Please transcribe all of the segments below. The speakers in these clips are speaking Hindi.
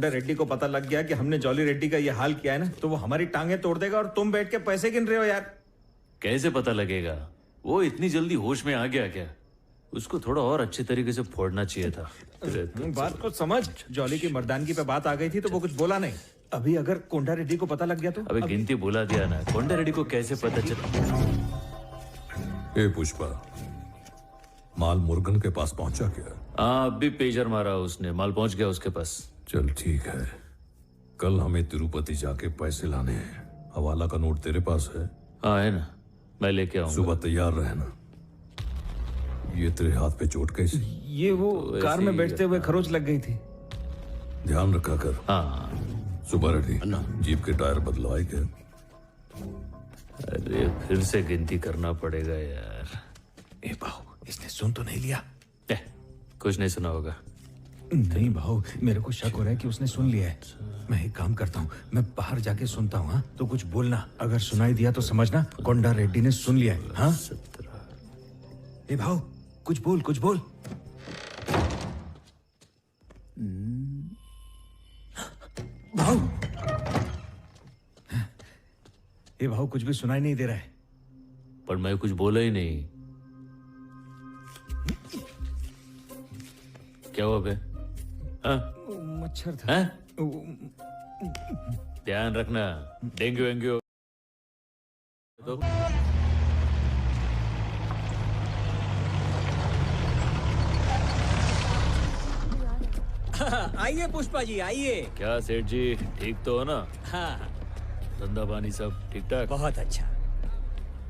कोंडा रेड्डी को पता लग गया कि हमने जॉली रेड्डी का ये हाल किया है ना, तो वो हमारी टांगे तोड़ देगा और तुम बैठ के पैसे गिन रहे हो यार। कैसे पता लगेगा? वो इतनी जल्दी होश में आ गया क्या? उसको थोड़ा और अच्छे तरीके से फोड़ना चाहिए था। बात को समझ। जॉली की मर्दानगी पे बात आ गई थी तो वो कुछ बोला नहीं। अभी अगर कोंडा रेड्डी को पता लग गया तो? अबे गिनती बुला दिया ना, कोंडा रेड्डी को कैसे पता चला? ए पुष्पा, माल मुर्गन के पास पहुंचा क्या? हाँ, अब भी पेजर मारा उसने, माल पहुंच गया उसके पास। चल ठीक है, कल हमें तिरुपति जाके पैसे लाने हैं। हवाला का नोट तेरे पास है? हाँ है ना, मैं लेके आऊंगा। सुबह तैयार रहना। ये तेरे हाथ पे चोट कैसी? ये वो कार में बैठते हुए खरोच लग गई थी। ध्यान रखा कर। हाँ। सुबह रेड्डी, जीप के टायर बदलवाए क्या? अरे फिर से गिनती करना पड़ेगा यार। ए भाऊ, इसने सुन तो नहीं लिया? कुछ नहीं सुना होगा। नहीं भाऊ, मेरे को शक हो रहा है कि उसने सुन लिया है। मैं एक काम करता हूँ, मैं बाहर जाके सुनता हूँ। हाँ, तो कुछ बोलना, अगर सुनाई दिया तो समझना कोंडा रेड्डी ने सुन लिया है। हाँ 17। ए भाऊ, कुछ बोल, कुछ बोल। भाऊ, ए भाऊ, कुछ भी सुनाई नहीं दे रहा है। पर मैं कुछ बोला ही नहीं। क्या हुआ बे? हाँ? मच्छर था। हाँ? ध्यान रखना, डेंगू वेंगू तो। आइए पुष्पा जी, आइए। क्या सेठ जी, ठीक तो हो ना? हाँ, धंधा पानी सब ठीक ठाक? बहुत अच्छा।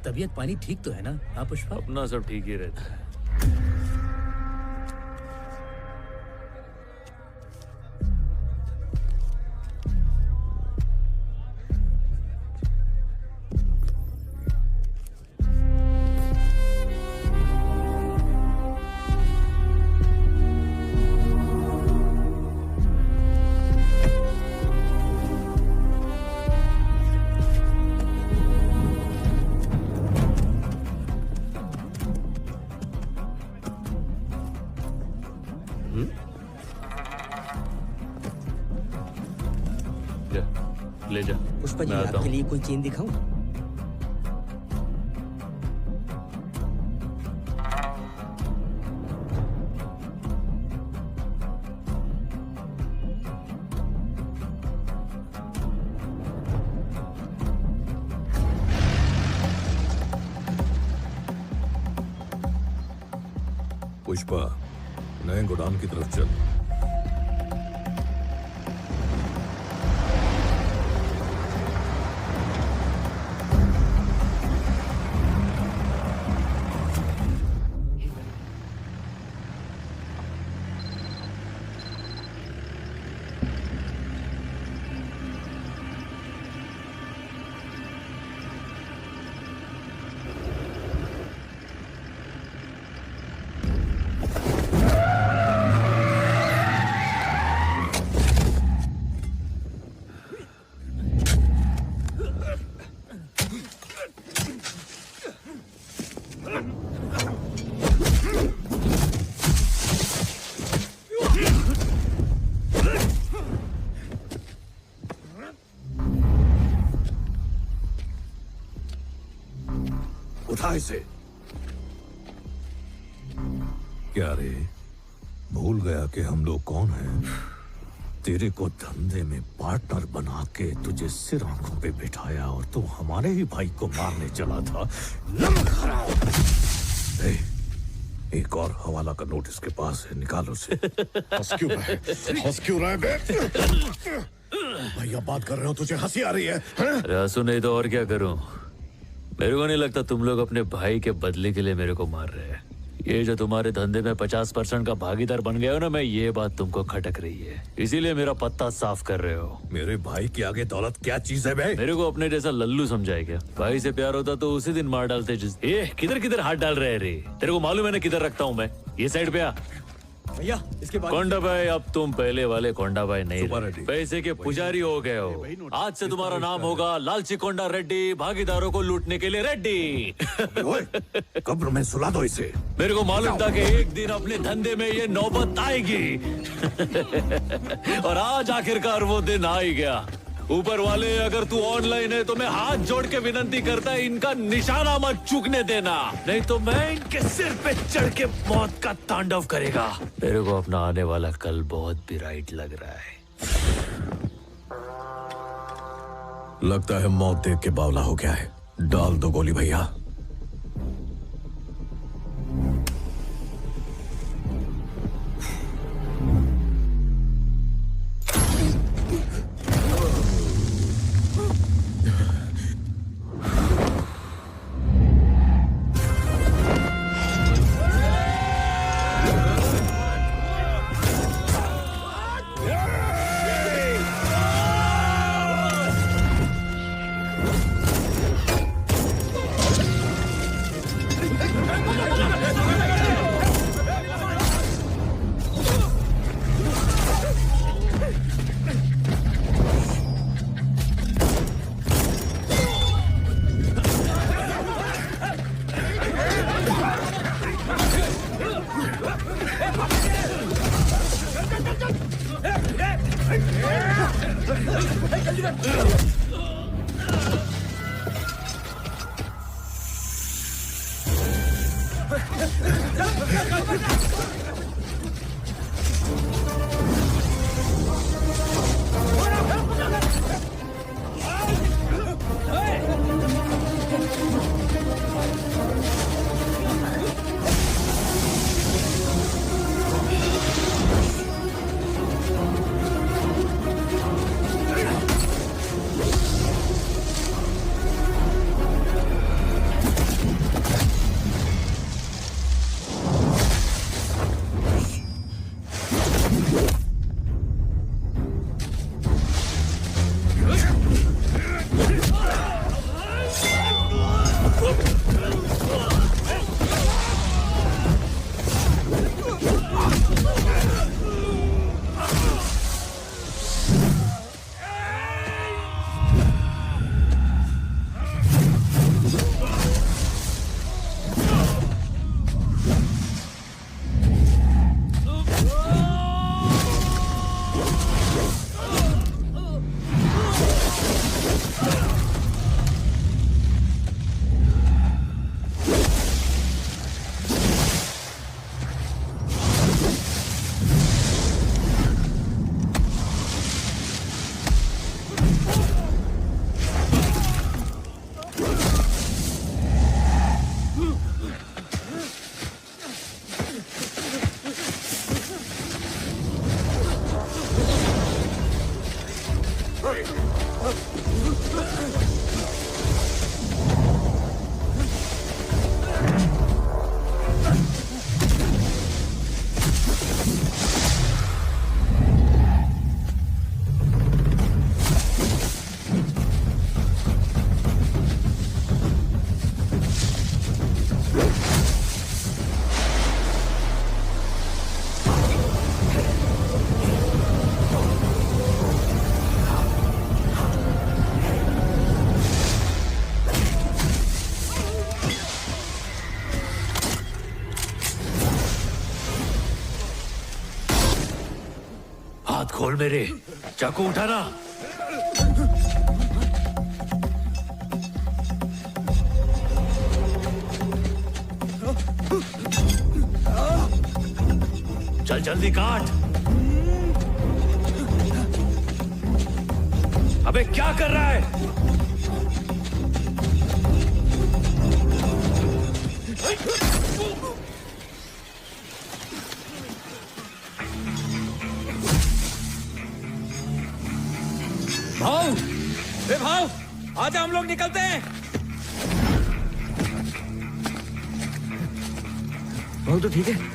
तबीयत पानी ठीक तो है ना? हाँ पुष्पा, अपना सब ठीक ही रहता है। ले जा। पुष्पा जी, मैं आता आपके हूँ। लिए कोई चेन दिखाऊं? पुष्पा, नए गोदाम की तरफ चल। उठा इसे। क्या रे, भूल गया कि हम लोग कौन हैं? तेरे को धंधे में पार्टनर बना के तुझे सिर आंखों पे बिठाया और तू हमारे ही भाई को मारने चला था। नमक हराम। एक और हवाला का नोट इसके पास है, निकालो उसे। हंस क्यों रहा है? हंस क्यों रहा है बे? भैया बात कर रहे हो, तुझे हंसी आ रही है? अरे हंसू नहीं तो और क्या करूं? मेरे को नहीं लगता तुम लोग अपने भाई के बदले के लिए मेरे को मार रहे हैं। ये जो तुम्हारे धंधे में 50% का भागीदार बन गए हो ना, मैं ये बात तुमको खटक रही है, इसीलिए मेरा पत्ता साफ कर रहे हो। मेरे भाई के आगे दौलत क्या चीज है बे? मेरे को अपने जैसा लल्लू समझाए क्या? भाई से प्यार होता तो उसी दिन मार डालते। किधर किधर हाथ डाल रहे रे? तेरे को मालूम है ना किधर रखता हूँ मैं? ये साइड पे आ। भैया इसके बाद कोंडा भाई, अब तुम पहले वाले कोंडा भाई नहीं सुब्बा रहे। रेड्डी। पैसे के पुजारी हो गए हो। आज से तुम्हारा नाम होगा लालची कोंडा रेड्डी, भागीदारों को लूटने के लिए रेड्डी। ओए, कब्र में सुला दो इसे। मेरे को मालूम था कि एक दिन अपने धंधे में ये नौबत आएगी। और आज आखिरकार वो दिन आ ही गया। ऊपर वाले, अगर तू ऑनलाइन है तो मैं हाथ जोड़ के विनंती करता इनका निशाना मत चूकने देना, नहीं तो मैं इनके सिर पे चढ़ के मौत का तांडव करेगा। मेरे को अपना आने वाला कल बहुत ब्राइट लग रहा है। लगता है मौत देख के बावला हो गया है। डाल दो गोली भैया। हाथ खोल मेरे, चाकू उठाना। चल जल्दी काट। अबे क्या कर रहा है? भाव, ए भाव, आजा हम लोग निकलते हैं। वो तो ठीक है।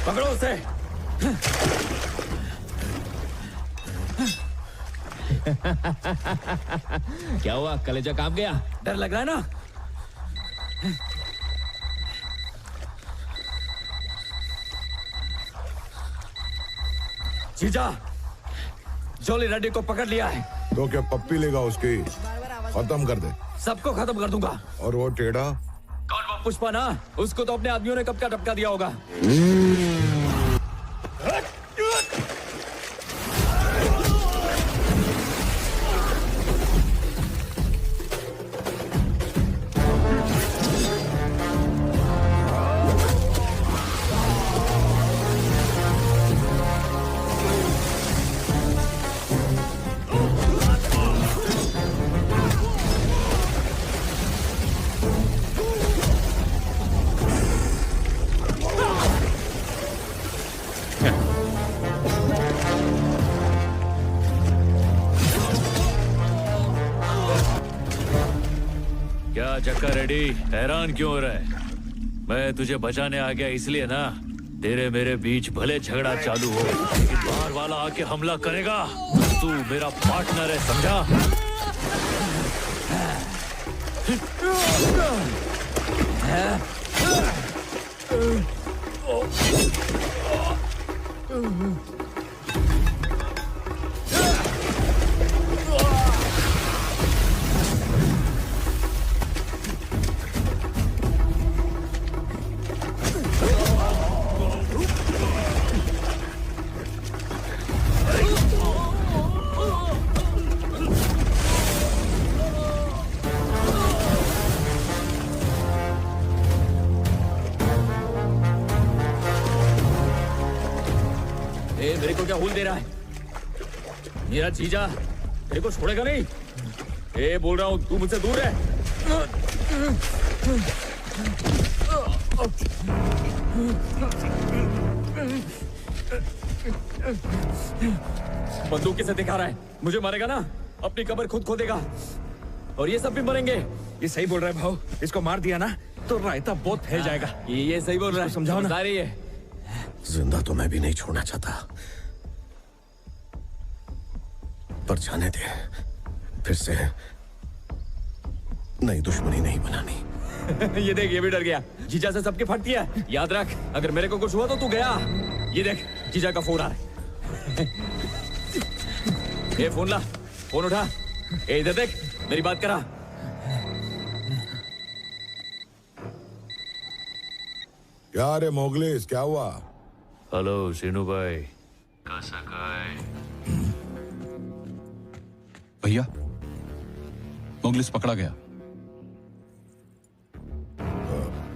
पकड़ो उसे। क्या हुआ, कलेजा कांप गया? डर लग रहा है ना? जीजा, जोली रेड्डी को पकड़ लिया है। तो क्या पप्पी लेगा उसकी? खत्म कर दे। सबको खत्म कर दूंगा। और वो टेढ़ा? कौन वो पुष्पा ना? उसको तो अपने आदमियों ने कब का टपका दिया होगा। क्या चक्का रेडी, हैरान क्यों हो रहा है? मैं तुझे बचाने आ गया इसलिए ना। तेरे मेरे बीच भले झगड़ा चालू हो, लेकिन बाहर वाला आके हमला करेगा। तू मेरा पार्टनर है, समझा? ए, मेरे को क्या हुल दे रहा है? मेरा जीजा मेरे को छोड़ेगा नहीं। ए, बोल रहा हूँ, तू मुझसे दूर रह। बंदूक किसे दिखा रहा है? मुझे मारेगा ना, अपनी कब्र खुद खोदेगा और ये सब भी मरेंगे। ये सही बोल रहा है भाव, इसको मार दिया ना तो रायता बहुत फैल जाएगा। ये सही बोल रहा है, समझाओ ना। समझा रही है। जिंदा तो मैं भी नहीं छोड़ना चाहता, पर जाने दे। फिर से नई दुश्मनी नहीं बनानी। ये देख, ये भी डर गया। जीजा से सबकी फटती है, याद रख। अगर मेरे को कुछ हुआ तो तू गया। ये देख, जीजा का फोन आ रहा है। ए, फोन ला, फोन उठा। ए, इधर देख, मेरी बात करा। क्या रे मोगलिस, क्या हुआ? हेलो सीनू भाई, कैसा है? भैया, मोगलिस पकड़ा गया।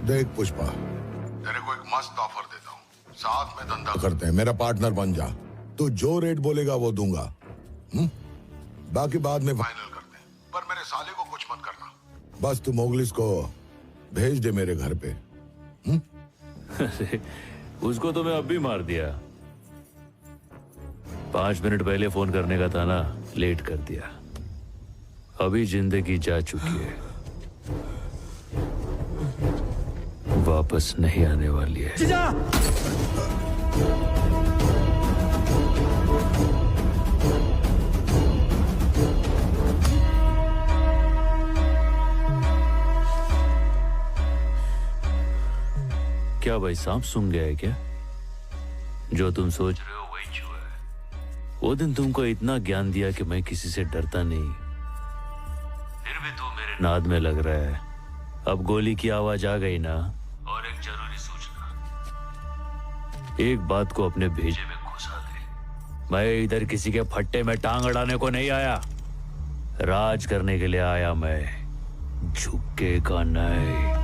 देख पुष्पा, तेरे को एक मस्त ऑफर देता हूँ, साथ में धंधा करते हैं, मेरा पार्टनर बन जा। तू जो रेट बोलेगा वो दूंगा। बाकी बाद में फाइनल करते हैं, पर मेरे साले को कुछ मत करना। बस तू मोगलिस को भेज दे मेरे घर पे। उसको तो मैं अब भी मार दिया। 5 मिनट पहले फोन करने का था ना, लेट कर दिया। अभी जिंदगी जा चुकी है, वापस नहीं आने वाली है। जीजा! क्या भाई, सांप सूंघ गया है क्या? जो तुम सोच रहे हो वही चूहा है। वो दिन तुमको इतना ज्ञान दिया कि मैं किसी से डरता नहीं, फिर भी तू मेरे नाद में लग रहा है। अब गोली की आवाज आ गई ना। और एक जरूरी सूचना, एक बात को अपने भेजे में घुसा दे। मैं इधर किसी के फट्टे में टांग अड़ाने को नहीं आया, राज करने के लिए आया मैं। झुकेगा नहीं।